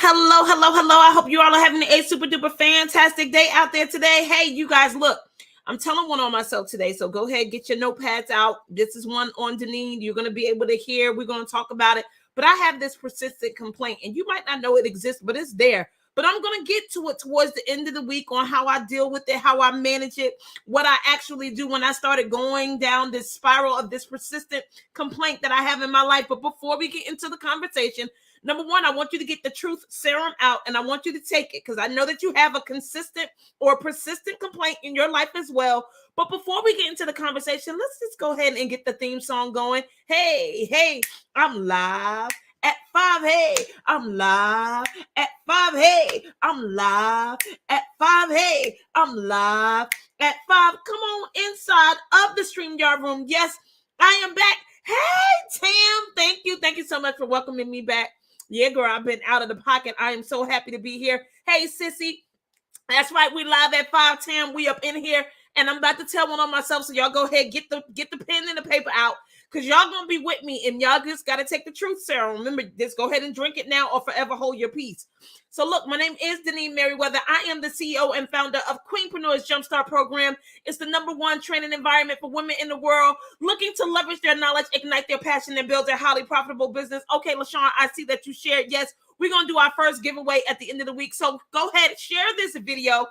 Hello, hello, hello. I hope you all are having a super duper fantastic day out there today. Hey, you guys, look, I'm telling one on myself today. So go ahead, get your notepads out. This is one on Deneen. You're going to be able to hear. We're going to talk about it. But I have this persistent complaint, and you might not know it exists, but it's there. But I'm going to get to it towards the end of the week on how I deal with it, how I manage it, what I actually do when I started going down this spiral of this persistent complaint that I have in my life. But before we get into the conversation, number one, I want you to get the truth serum out, and I want you to take it because I know that you have a consistent or persistent complaint in your life as well. But before we get into the conversation, let's just go ahead and get the theme song going. Hey, hey, I'm live at 5. Hey, I'm live at 5. Hey, I'm live at 5. Hey, I'm live at 5. Come on inside of the StreamYard room. Yes, I am back. Hey, Tam, thank you. Thank you so much for welcoming me back. Yeah, girl, I've been out of the pocket. I am so happy to be here. Hey, sissy. That's right. We live at 5. Tam, we up in here. And I'm about to tell one on myself. So y'all go ahead, get the pen and the paper out. Because y'all going to be with me. And y'all just got to take the truth serum. Remember, just go ahead and drink it now or forever hold your peace. So look, my name is Deneen Merriweather. I am the CEO and founder of Queenpreneurs Jumpstart Program. It's the #1 training environment for women in the world looking to leverage their knowledge, ignite their passion, and build their highly profitable business. Okay, LaShawn, I see that you shared. Yes, we're going to do our first giveaway at the end of the week. So go ahead and share this video.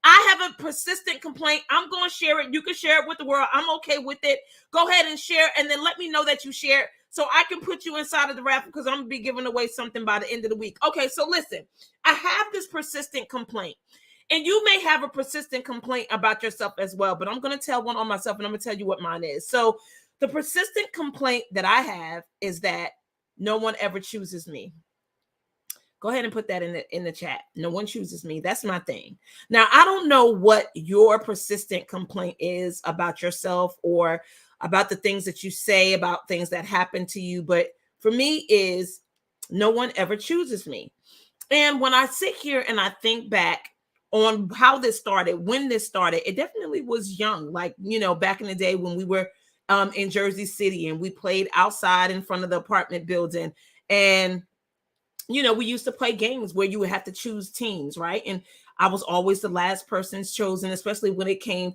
I have a persistent complaint. I'm going to share it. You can share it with the world. I'm okay with it. Go ahead and share, and then let me know that you shared so I can put you inside of the raffle because I'm going to be giving away something by the end of the week. Okay, so listen. I have this persistent complaint, and you may have a persistent complaint about yourself as well, but I'm going to tell one on myself, and I'm going to tell you what mine is. So the persistent complaint that I have is that no one ever chooses me. Go ahead and put that in the chat. No one chooses me. That's my thing. Now, I don't know what your persistent complaint is about yourself or about the things that you say, about things that happen to you. But for me is no one ever chooses me. And when I sit here and I think back on how this started, when this started, it definitely was young. Like, back in the day when we were in Jersey City and we played outside in front of the apartment building. And we used to play games where you would have to choose teams, right? And I was always the last person chosen, especially when it came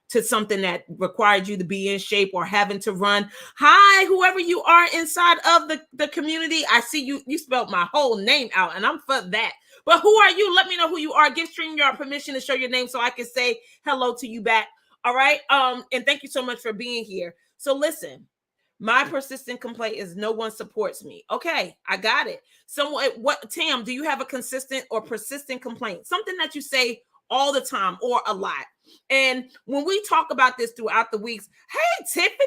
to something that required you to be in shape or having to run. Hi, whoever you are inside of the community. I see you spelled my whole name out, and I'm for that. But who are you? Let me know who you are. Give StreamYard permission to show your name so I can say hello to you back. All right. And thank you so much for being here. So listen. My persistent complaint is no one supports me. Okay, I got it. Tam, do you have a consistent or persistent complaint? Something that you say all the time or a lot. And when we talk about this throughout the weeks, hey, Tiffany.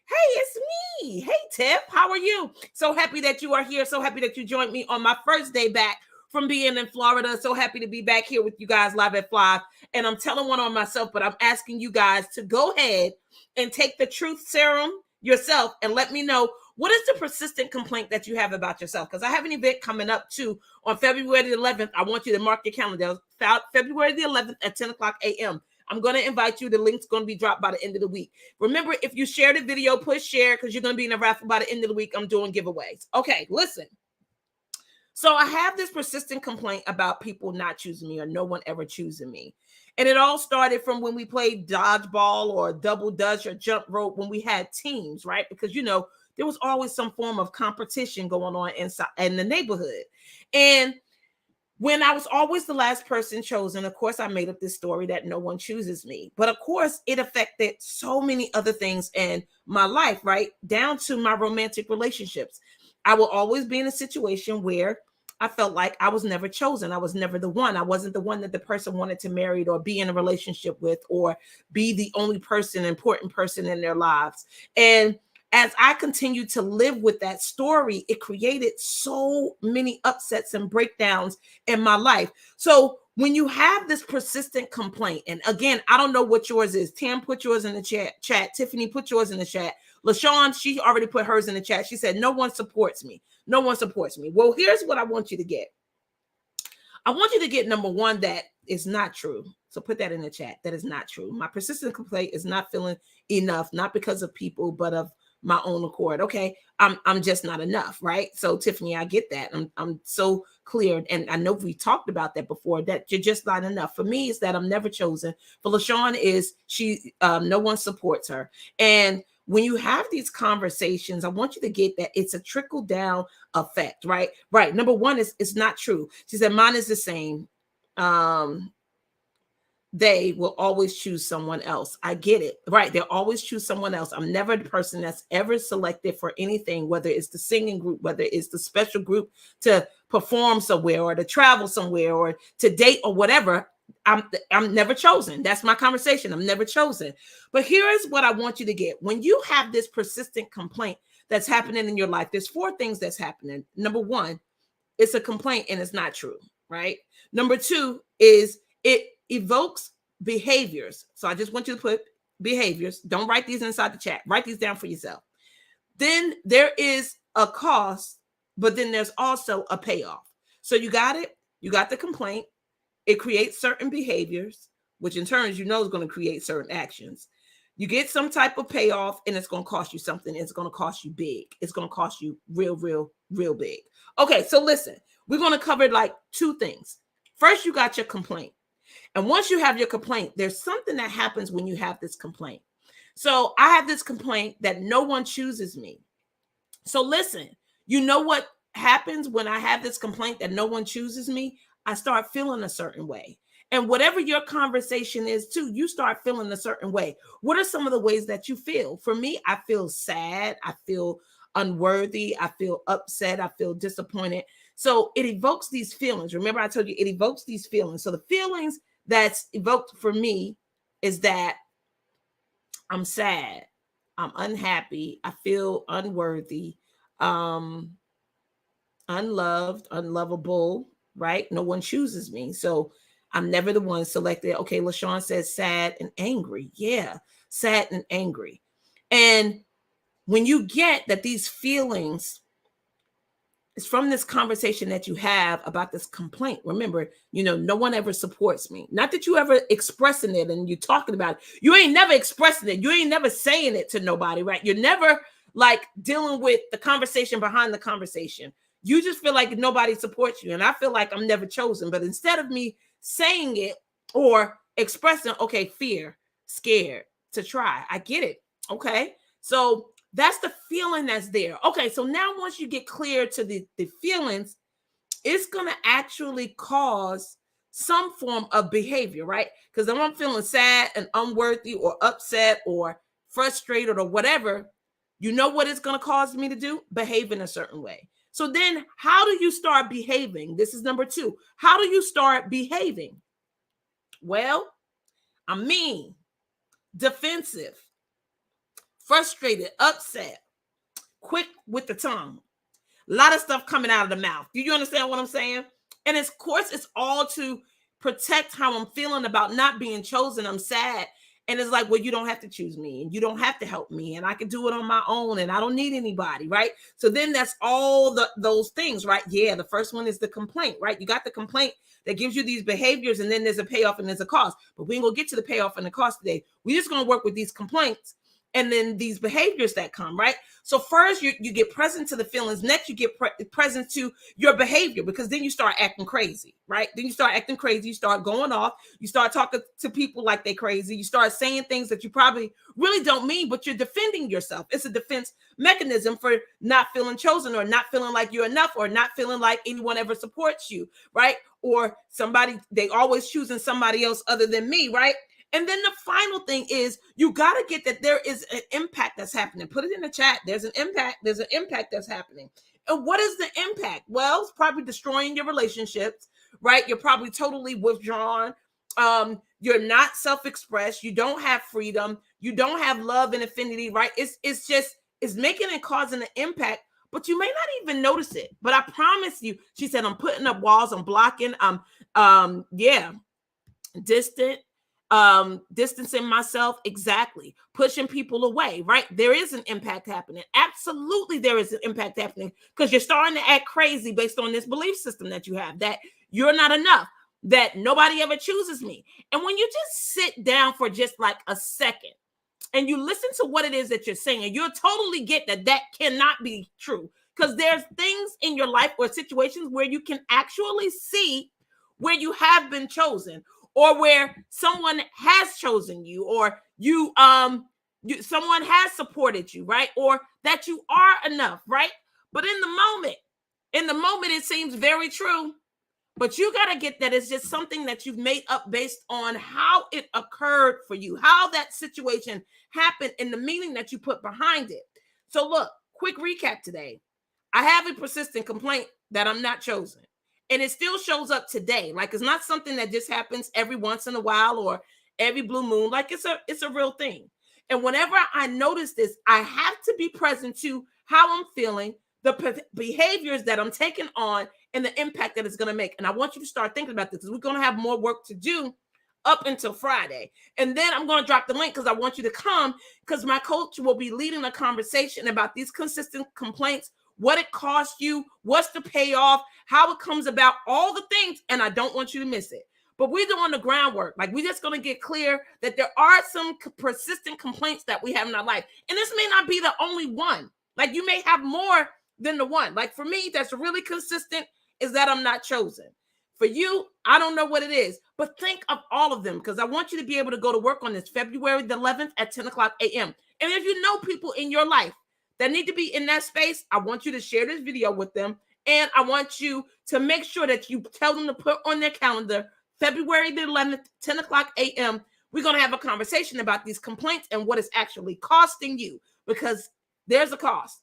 Hey, it's me. Hey, Tiff, how are you? So happy that you are here. So happy that you joined me on my first day back from being in Florida. So happy to be back here with you guys live at 5. And I'm telling one on myself, but I'm asking you guys to go ahead and take the truth serum yourself and let me know what is the persistent complaint that you have about yourself, because I have an event coming up too on February the 11th. I want you to mark your calendar. February the 11th at 10 o'clock a.m. I'm going to invite you. The link's going to be dropped by the end of the week. Remember, if you share the video, push share because you're going to be in a raffle by the end of the week. I'm doing giveaways. Okay, listen. So I have this persistent complaint about people not choosing me or no one ever choosing me. And it all started from when we played dodgeball or double dutch or jump rope when we had teams, right? Because, there was always some form of competition going on inside in the neighborhood. And when I was always the last person chosen, of course, I made up this story that no one chooses me. But of course, it affected so many other things in my life, right? Down to my romantic relationships. I will always be in a situation where I felt like I was never chosen. I was never the one. I wasn't the one that the person wanted to marry or be in a relationship with or be the only important person in their lives. And as I continued to live with that story, it created so many upsets and breakdowns in my life. So when you have this persistent complaint, and again, I don't know what yours is. Tam, put yours in the chat. Tiffany, put yours in the chat. LaShawn, she already put hers in the chat. She said, no one supports me. No one supports me. Well, here's what I want you to get. I want you to get number one, that is not true. So put that in the chat. That is not true. My persistent complaint is not feeling enough, not because of people, but of my own accord. Okay, I'm just not enough, right? So Tiffany, I get that. I'm so clear, and I know we talked about that before, that you're just not enough. For me, it's that I'm never chosen. For LaShawn, is she no one supports her. And when you have these conversations, I want you to get that it's a trickle down effect, right? Right. Number one is it's not true. She said mine is the same. They will always choose someone else. I get it. Right. They'll always choose someone else. I'm never the person that's ever selected for anything, whether it's the singing group, whether it's the special group to perform somewhere or to travel somewhere or to date or whatever. I'm never chosen. That's my conversation. I'm never chosen. But here is what I want you to get. When you have this persistent complaint that's happening in your life, there's four things that's happening. Number one, it's a complaint and it's not true, right? Number two is it evokes behaviors. So I just want you to put behaviors. Don't write these inside the chat. Write these down for yourself. Then there is a cost, but then there's also a payoff. So you got it. You got the complaint. It creates certain behaviors, which in turn, is going to create certain actions. You get some type of payoff and it's going to cost you something. It's going to cost you big. It's going to cost you real big. Okay, so listen, we're going to cover like two things. First, you got your complaint. And once you have your complaint, there's something that happens when you have this complaint. So I have this complaint that no one chooses me. So listen, you know what happens when I have this complaint that no one chooses me? I start feeling a certain way. And whatever your conversation is too, you start feeling a certain way. What are some of the ways that you feel? For me, I feel sad. I feel unworthy. I feel upset. I feel disappointed. So it evokes these feelings. Remember, I told you it evokes these feelings. So the feelings that's evoked for me is that I'm sad. I'm unhappy. I feel unworthy, unloved, unlovable, right? No one chooses me. So I'm never the one selected. Okay, LaShawn says sad and angry. Yeah, sad and angry. And when you get that these feelings, it's from this conversation that you have about this complaint. Remember, no one ever supports me. Not that you ever expressing it and you're talking about it. You ain't never expressing it. You ain't never saying it to nobody, right? You're never like dealing with the conversation behind the conversation. You just feel like nobody supports you. And I feel like I'm never chosen. But instead of me saying it or expressing, okay, fear, scared to try. I get it. Okay. So that's the feeling that's there. Okay. So now once you get clear to the feelings, it's going to actually cause some form of behavior, right? Because if I'm feeling sad and unworthy or upset or frustrated or whatever, you know what it's going to cause me to do? Behave in a certain way. So then how do you start behaving? This is number two. How do you start behaving? Well, I'm mean, defensive, frustrated, upset, quick with the tongue. A lot of stuff coming out of the mouth. Do you understand what I'm saying? And of course, it's all to protect how I'm feeling about not being chosen. I'm sad. And it's like, well, you don't have to choose me and you don't have to help me and I can do it on my own and I don't need anybody, right? So then that's all those things, right? Yeah, the first one is the complaint, right? You got the complaint that gives you these behaviors and then there's a payoff and there's a cost. But we ain't gonna get to the payoff and the cost today. We're just gonna work with these complaints and then these behaviors that come, right? So first you get present to the feelings. Next, you get present to your behavior because then you start acting crazy, right? Then you start acting crazy. You start going off. You start talking to people like they're crazy. You start saying things that you probably really don't mean, but you're defending yourself. It's a defense mechanism for not feeling chosen or not feeling like you're enough or not feeling like anyone ever supports you, right? Or they always choosing somebody else other than me, right? And then the final thing is you got to get that there is an impact that's happening. Put it in the chat. There's an impact. There's an impact that's happening. And what is the impact? Well, it's probably destroying your relationships, right? You're probably totally withdrawn. You're not self-expressed. You don't have freedom. You don't have love and affinity, right? It's making and causing an impact, but you may not even notice it. But I promise you, she said, I'm putting up walls. I'm blocking. Distant. Distancing myself, exactly, pushing people away, right? There is an impact happening. Absolutely, there is an impact happening because you're starting to act crazy based on this belief system that you have, that you're not enough, that nobody ever chooses me. And when you just sit down for just like a second and you listen to what it is that you're saying, and you'll totally get that that cannot be true. Because there's things in your life or situations where you can actually see where you have been chosen, or where someone has chosen you, or someone has supported you, right? Or that you are enough, right? But in the moment, it seems very true. But you got to get that it's just something that you've made up based on how it occurred for you, how that situation happened, and the meaning that you put behind it. So look, quick recap today. I have a persistent complaint that I'm not chosen. And it still shows up today. Like, it's not something that just happens every once in a while or every blue moon. Like, it's a real thing. And whenever I notice this, I have to be present to how I'm feeling, the behaviors that I'm taking on, and the impact that it's going to make. And I want you to start thinking about this, because we're going to have more work to do up until Friday. And then I'm going to drop the link because I want you to come, because my coach will be leading a conversation about these consistent complaints, what it costs you, what's the payoff, how it comes about, all the things. And I don't want you to miss it. But we're doing the groundwork. Like, we're just going to get clear that there are some persistent complaints that we have in our life. And this may not be the only one. Like, you may have more than the one. Like, for me, that's really consistent, is that I'm not chosen. For you, I don't know what it is, but think of all of them, because I want you to be able to go to work on this February the 11th at 10 o'clock a.m. And if you know people in your life that need to be in that space, I want you to share this video with them. And I want you to make sure that you tell them to put on their calendar February the 11th, 10 o'clock a.m. We're going to have a conversation about these complaints and what it's actually costing you, because there's a cost.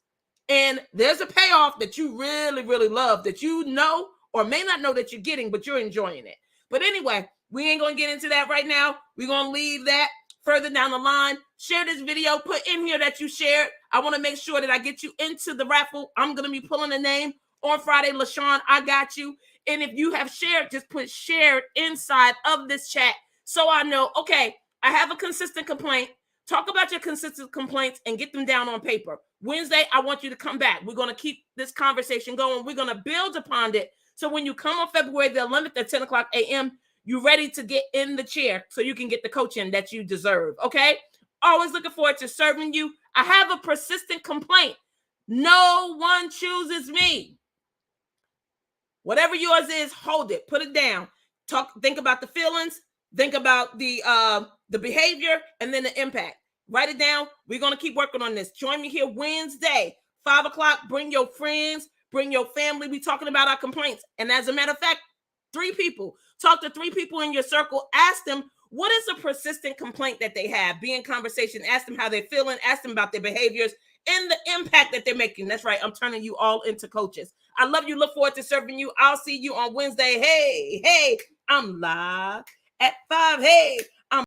And there's a payoff that you really, really love, that you know or may not know that you're getting, but you're enjoying it. But anyway, we ain't going to get into that right now. We're going to leave that further down the line. Share this video. Put in here that you shared. I want to make sure that I get you into the raffle. I'm going to be pulling a name on Friday. LaShawn, I got you. And if you have shared, just put shared inside of this chat so I know, okay, I have a consistent complaint. Talk about your consistent complaints and get them down on paper. Wednesday, I want you to come back. We're going to keep this conversation going. We're going to build upon it. So when you come on February the 11th at 10 o'clock a.m., you're ready to get in the chair so you can get the coaching that you deserve, okay? Always looking forward to serving you. I have a persistent complaint. No one chooses me. Whatever yours is, hold it. Put it down. Think about the feelings. Think about the behavior, and then the impact. Write it down. We're going to keep working on this. Join me here Wednesday, 5 o'clock. Bring your friends. Bring your family. We're talking about our complaints. And as a matter of fact, 3 people. Talk to 3 people in your circle. Ask them, what is a persistent complaint that they have? Be in conversation. Ask them how they're feeling. Ask them about their behaviors and the impact that they're making. That's right. I'm turning you all into coaches. I love you. Look forward to serving you. I'll see you on Wednesday. Hey, I'm live at 5. Hey,